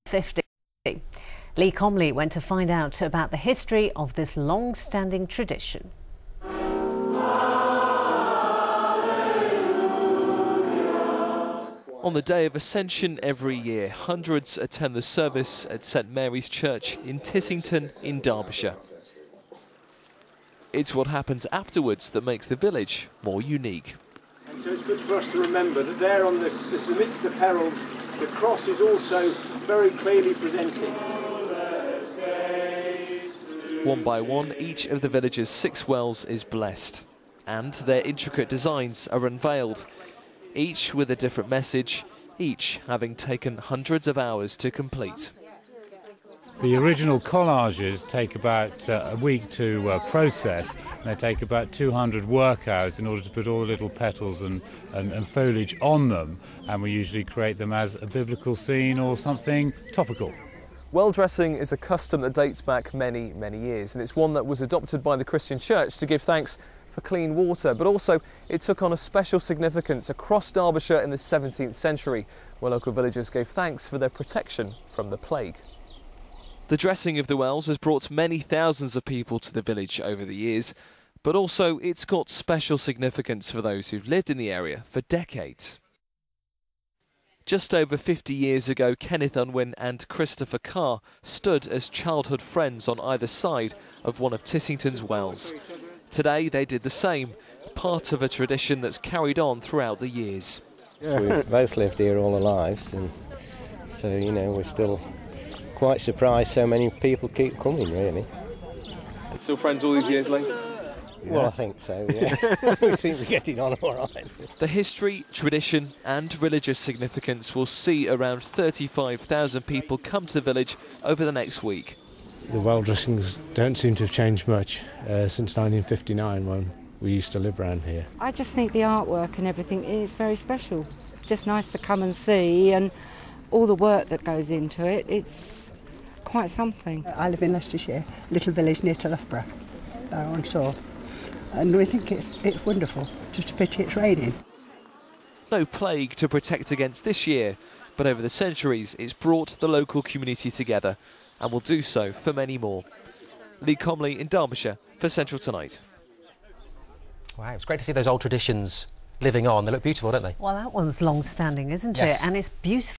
50. Lee Comley went to find out about the history of this long-standing tradition. On the day of Ascension every year, hundreds attend the service at St Mary's Church in Tissington in Derbyshire. It's what happens afterwards that makes the village more unique. And so it's good for us to remember that there on amidst the perils, the cross is also very clearly presented. One by one, each of the village's 6 wells is blessed, and their intricate designs are unveiled, each with a different message, each having taken hundreds of hours to complete. The original collages take about a week to process, and they take about 200 work hours in order to put all the little petals and foliage on them, and we usually create them as a biblical scene or something topical. Well dressing is a custom that dates back many, many years, and it's one that was adopted by the Christian Church to give thanks for clean water, but also it took on a special significance across Derbyshire in the 17th century, where local villagers gave thanks for their protection from the plague. The dressing of the wells has brought many thousands of people to the village over the years, but also it's got special significance for those who've lived in the area for decades. Just over 50 years ago, Kenneth Unwin and Christopher Carr stood as childhood friends on either side of one of Tissington's wells. Today they did the same, part of a tradition that's carried on throughout the years. We've both lived here all our lives, and so, you know, we're still quite surprised so many people keep coming, really. And still friends all these years later? Yeah. Well, I think so, yeah. We seem to be getting on all right. The history, tradition and religious significance will see around 35,000 people come to the village over the next week. The well dressings don't seem to have changed much since 1959, when we used to live around here. I just think the artwork and everything is very special. Just nice to come and see, and all the work that goes into it, it's quite something. I live in Leicestershire, a little village near to Loughborough, there on shore, and we think it's wonderful. Just a pity it's raining. No plague to protect against this year, but over the centuries it's brought the local community together and will do so for many more. Lee Comley in Derbyshire for Central Tonight. Wow, it's great to see those old traditions living on. They look beautiful, don't they? Well, that one's long-standing, isn't Yes. it? And it's beautiful.